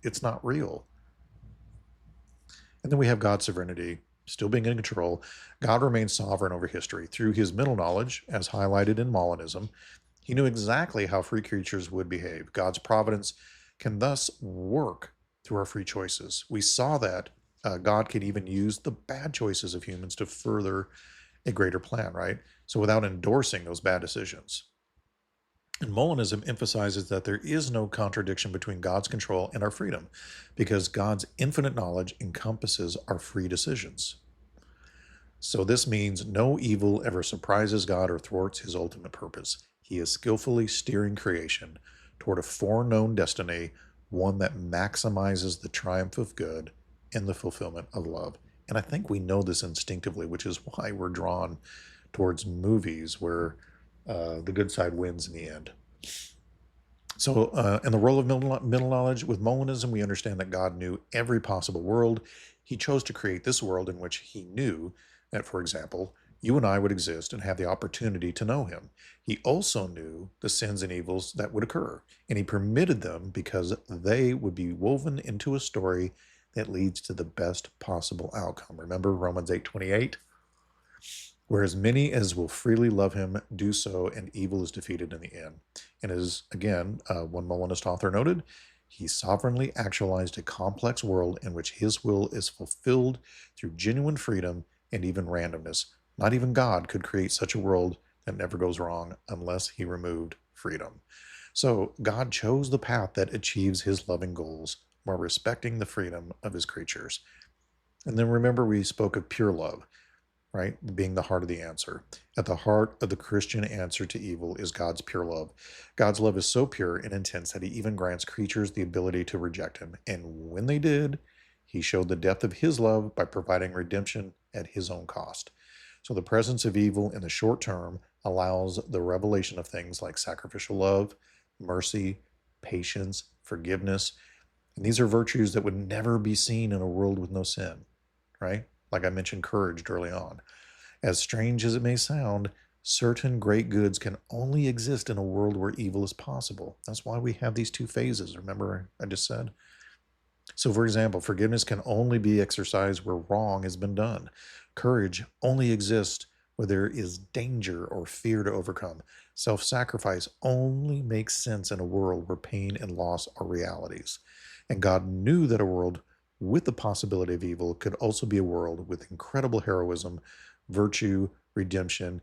It's not real. And then we have God's sovereignty, still being in control. God remains sovereign over history. Through his middle knowledge, as highlighted in Molinism, he knew exactly how free creatures would behave. God's providence can thus work through our free choices. We saw that God could even use the bad choices of humans to further a greater plan, right? So without endorsing those bad decisions. And Molinism emphasizes that there is no contradiction between God's control and our freedom, because God's infinite knowledge encompasses our free decisions. So this means no evil ever surprises God or thwarts his ultimate purpose. He is skillfully steering creation toward a foreknown destiny, one that maximizes the triumph of good and the fulfillment of love. And I think we know this instinctively, which is why we're drawn towards movies where the good side wins in the end. So, in the role of middle knowledge, with Molinism, we understand that God knew every possible world. He chose to create this world in which he knew that, for example, you and I would exist and have the opportunity to know him. He also knew the sins and evils that would occur, and he permitted them because they would be woven into a story that leads to the best possible outcome. Remember Romans 8:28? Whereas many as will freely love him do so, and evil is defeated in the end. And as, again, one Molinist author noted, he sovereignly actualized a complex world in which his will is fulfilled through genuine freedom and even randomness. Not even God could create such a world that never goes wrong unless he removed freedom. So God chose the path that achieves his loving goals while respecting the freedom of his creatures. And then remember, we spoke of pure love, right? Being the heart of the answer. At the heart of the Christian answer to evil is God's pure love. God's love is so pure and intense that he even grants creatures the ability to reject him. And when they did, He showed the depth of his love by providing redemption at his own cost. So the presence of evil in the short term allows the revelation of things like sacrificial love, mercy, patience, forgiveness. And these are virtues that would never be seen in a world with no sin, right? Like I mentioned, courage early on. As strange as it may sound, certain great goods can only exist in a world where evil is possible. That's why we have these two phases. Remember, I just said? So, for example, forgiveness can only be exercised where wrong has been done. Courage only exists where there is danger or fear to overcome. Self sacrifice only makes sense in a world where pain and loss are realities. And God knew that a world with the possibility of evil could also be a world with incredible heroism, virtue, redemption,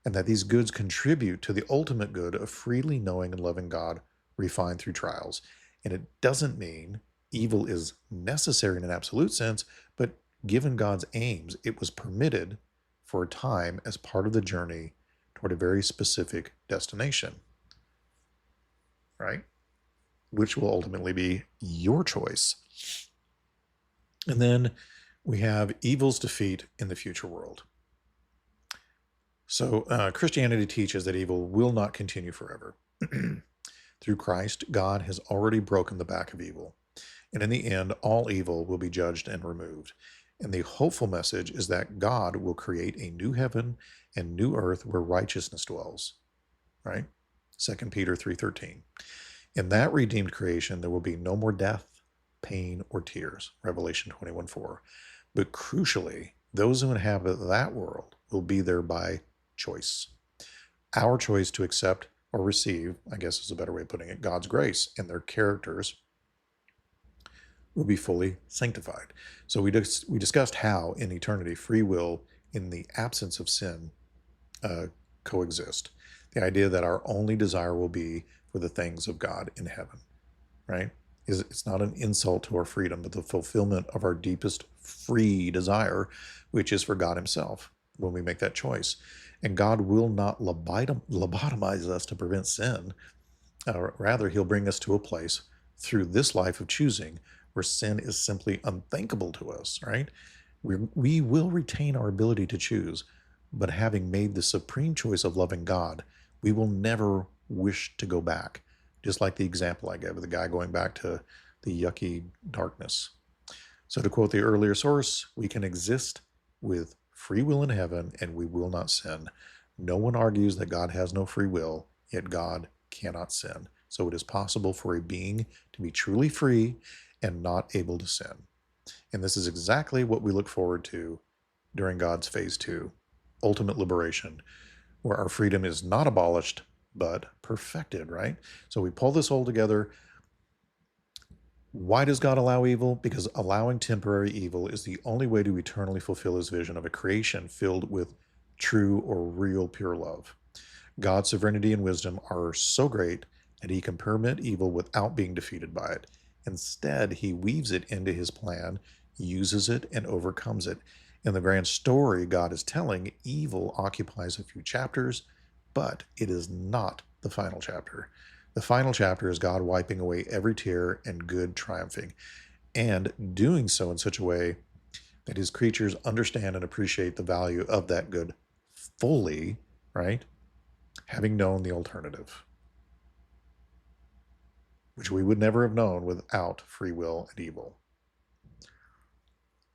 and that these goods contribute to the ultimate good of freely knowing and loving God refined through trials. And it doesn't mean evil is necessary in an absolute sense, but given God's aims, it was permitted for a time as part of the journey toward a very specific destination, right? Which will ultimately be your choice. And then we have evil's defeat in the future world. So Christianity teaches that evil will not continue forever. Through Christ, God has already broken the back of evil. And in the end, all evil will be judged and removed. And the hopeful message is that God will create a new heaven and new earth where righteousness dwells. Right? 2 Peter 3:13. In that redeemed creation, there will be no more death, pain, or tears. Revelation 21:4. But crucially, those who inhabit that world will be there by choice. Our choice to accept or receive, I guess is a better way of putting it, God's grace and their characters will be fully sanctified. So we discussed how in eternity free will in the absence of sin coexist. The idea that our only desire will be for the things of God in heaven, right? It's not an insult to our freedom, but the fulfillment of our deepest free desire, which is for God himself when we make that choice. And God will not lobotomize us to prevent sin. Rather, he'll bring us to a place through this life of choosing where sin is simply unthinkable to us, right? We will retain our ability to choose, but having made the supreme choice of loving God, we will never wish to go back. Just like the example I gave of the guy going back to the yucky darkness. So to quote the earlier source, we can exist with free will in heaven and we will not sin. No one argues that God has no free will, yet God cannot sin. So it is possible for a being to be truly free and not able to sin. And this is exactly what we look forward to during God's phase 2, ultimate liberation, where our freedom is not abolished, but perfected, right? So we pull this all together. Why does God allow evil? Because allowing temporary evil is the only way to eternally fulfill his vision of a creation filled with true or real pure love. God's sovereignty and wisdom are so great that he can permit evil without being defeated by it. Instead, he weaves it into his plan, uses it, and overcomes it. In the grand story God is telling, evil occupies a few chapters, but it is not the final chapter. The final chapter is God wiping away every tear and good triumphing, and doing so in such a way that his creatures understand and appreciate the value of that good fully, right? Having known the alternative, which we would never have known without free will and evil.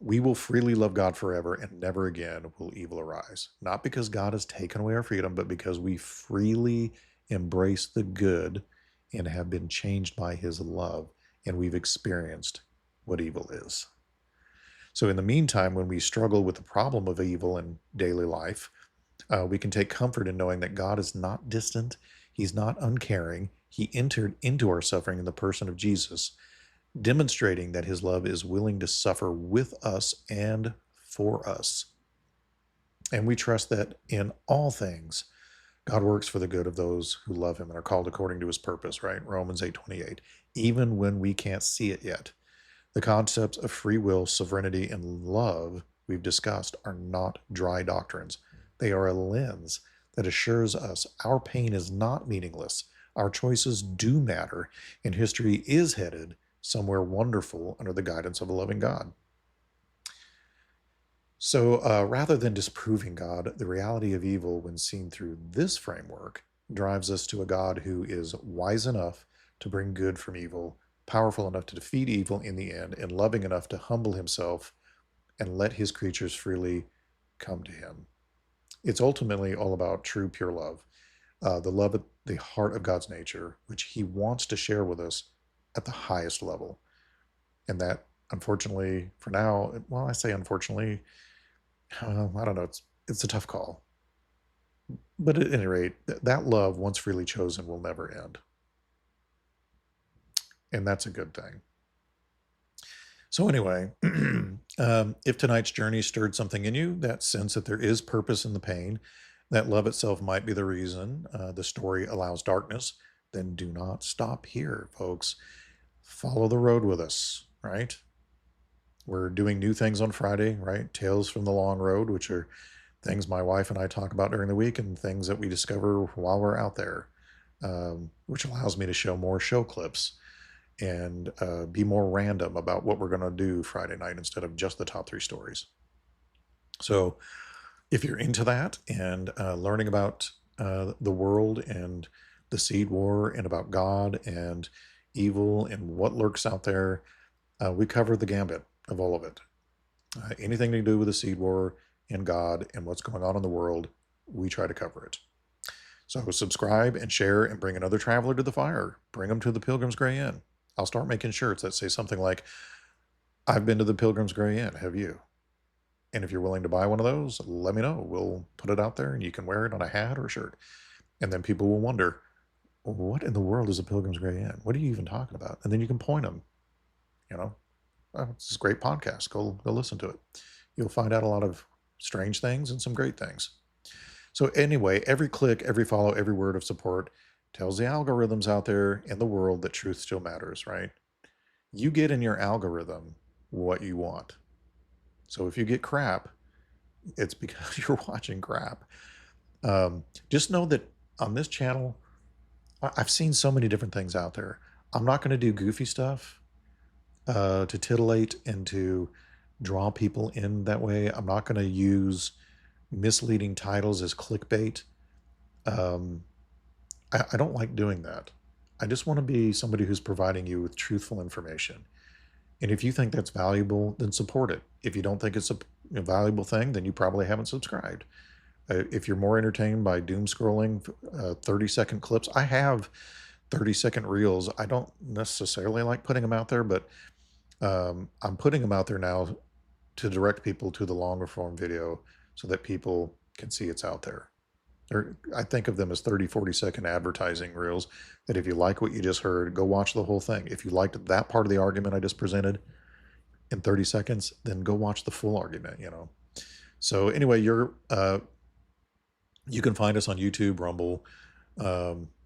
We will freely love God forever and never again will evil arise. Not because God has taken away our freedom, but because we freely embrace the good and have been changed by his love, and we've experienced what evil is. So in the meantime, when we struggle with the problem of evil in daily life, we can take comfort in knowing that God is not distant, he's not uncaring, he entered into our suffering in the person of Jesus, demonstrating that his love is willing to suffer with us and for us. And we trust that in all things, God works for the good of those who love him and are called according to his purpose, right? Romans 8:28. Even when we can't see it yet. The concepts of free will, sovereignty, and love we've discussed are not dry doctrines. They are a lens that assures us our pain is not meaningless. Our choices do matter, and history is headed somewhere wonderful under the guidance of a loving God. So rather than disproving God, the reality of evil, when seen through this framework, drives us to a God who is wise enough to bring good from evil, powerful enough to defeat evil in the end, and loving enough to humble himself and let his creatures freely come to him. It's ultimately all about true, pure love, the love at the heart of God's nature, which he wants to share with us at the highest level. And that, unfortunately, for now, well, I say unfortunately, I don't know, it's a tough call. But at any rate, that love, once freely chosen, will never end. And that's a good thing. So anyway, if tonight's journey stirred something in you, that sense that there is purpose in the pain, that love itself might be the reason the story allows darkness, then do not stop here, folks. Follow the road with us, right? We're doing new things on Friday, right? Tales from the Long Road, which are things my wife and I talk about during the week and things that we discover while we're out there, which allows me to show more show clips and be more random about what we're going to do Friday night instead of just the top 3 stories. So if you're into that and learning about the world and the seed war and about God and evil and what lurks out there, we cover the gambit of all of it. Anything to do with the seed war and God and what's going on in the world, we try to cover it. So subscribe and share and bring another traveler to the fire. Bring them to the Pilgrims Grey Inn. I'll start making shirts that say something like, I've been to the Pilgrims Grey Inn, have you? And if you're willing to buy one of those, let me know. We'll put it out there and you can wear it on a hat or a shirt. And then people will wonder, what in the world is a Pilgrims Grey Inn? What are you even talking about? And then you can point them, you know, oh, it's a great podcast. Go listen to it. You'll find out a lot of strange things and some great things. So anyway, every click, every follow, every word of support tells the algorithms out there in the world that truth still matters, right? You get in your algorithm what you want. So if you get crap, it's because you're watching crap. Just know that on this channel, I've seen so many different things out there. I'm not going to do goofy stuff to titillate and to draw people in that way. I'm not going to use misleading titles as clickbait. I don't like doing that. I just want to be somebody who's providing you with truthful information. And if you think that's valuable, then support it. If you don't think it's a valuable thing, then you probably haven't subscribed. If you're more entertained by doom scrolling 30-second clips, I have 30-second reels. I don't necessarily like putting them out there, but I'm putting them out there now to direct people to the longer form video so that people can see it's out there. I think of them as 30, 40-second advertising reels that if you like what you just heard, go watch the whole thing. If you liked that part of the argument I just presented in 30 seconds, then go watch the full argument, you know. So anyway, you can find us on YouTube, Rumble,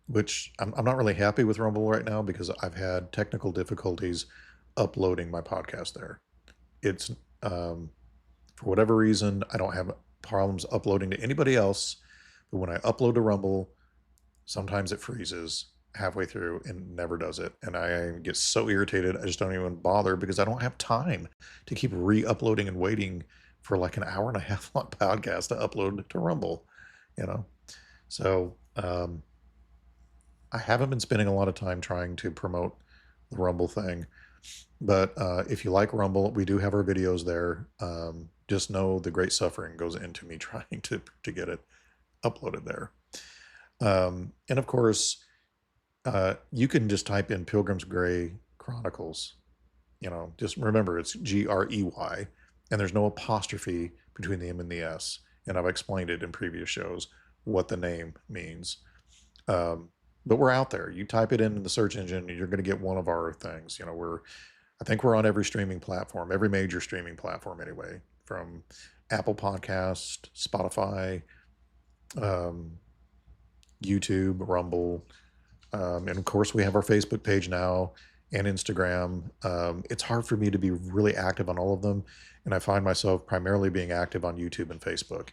which I'm not really happy with Rumble right now because I've had technical difficulties uploading my podcast there. It's, for whatever reason, I don't have problems uploading to anybody else. But when I upload to Rumble, sometimes it freezes halfway through and never does it. And I get so irritated, I just don't even bother because I don't have time to keep re-uploading and waiting for like an hour and a half long podcast to upload to Rumble, you know? So I haven't been spending a lot of time trying to promote the Rumble thing. But if you like Rumble, we do have our videos there. Just know the great suffering goes into me trying to get it uploaded there. And of course, you can just type in Pilgrims Grey Chronicles. You know, just remember it's Grey, and there's no apostrophe between the M and the S. And I've explained it in previous shows what the name means. But we're out there. You type it in the search engine, and you're going to get one of our things. You know, I think we're on every streaming platform, every major streaming platform anyway, from Apple Podcast, Spotify, YouTube, Rumble, and of course we have our Facebook page now and Instagram. It's hard for me to be really active on all of them, and I find myself primarily being active on YouTube and Facebook,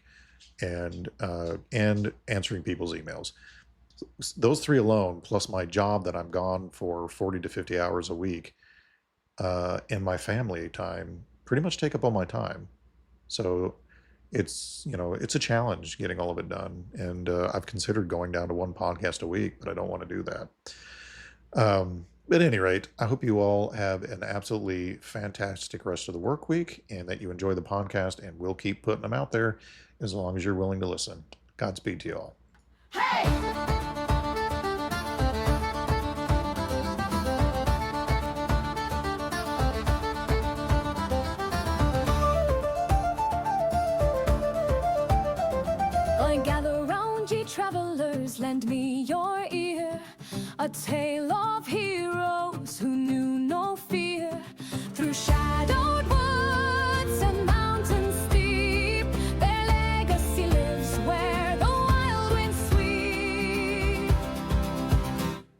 and answering people's emails. Those 3 alone, plus my job that I'm gone for 40 to 50 hours a week, and my family time pretty much take up all my time. So it's a challenge getting all of it done. And I've considered going down to one podcast a week, but I don't want to do that. At any rate, I hope you all have an absolutely fantastic rest of the work week and that you enjoy the podcast, and we'll keep putting them out there as long as you're willing to listen. Godspeed to you all. Gather round, ye travelers, lend me your ear. A tale of heroes who knew no fear. Through shadowed woods and mountains steep, their legacy lives where the wild winds sweep.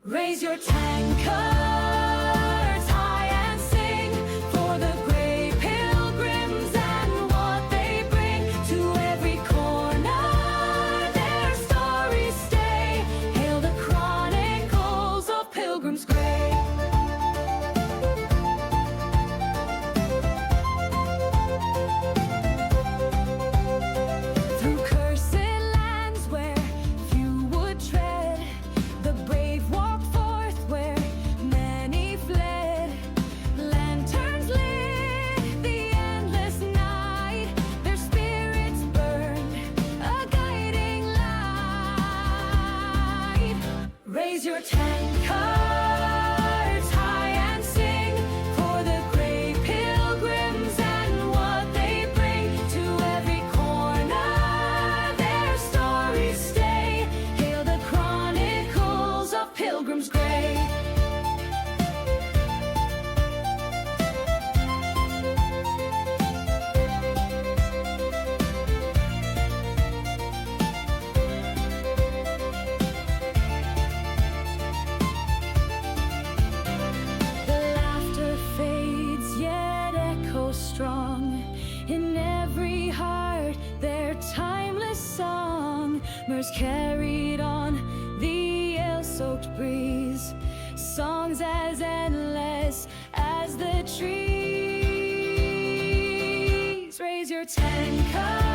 Raise your tankards high and sing for the grey pilgrims and what they bring to every corner. Their stories stay. Hail the Chronicles of Pilgrims Grey. Through cursed lands where few would tread, the brave walk forth where many fled. Lanterns lit the endless night, their spirits burned a guiding light. Raise your tankards high and sing for the grey pilgrims and what they bring to every corner. Their stories stay. Hail the Chronicles of Pilgrims Grey. The laughter fades, yet echoes strong in every heart. Their timeless song, mirrors carried on the ale-soaked breeze. Songs as endless as the trees. Raise your tankards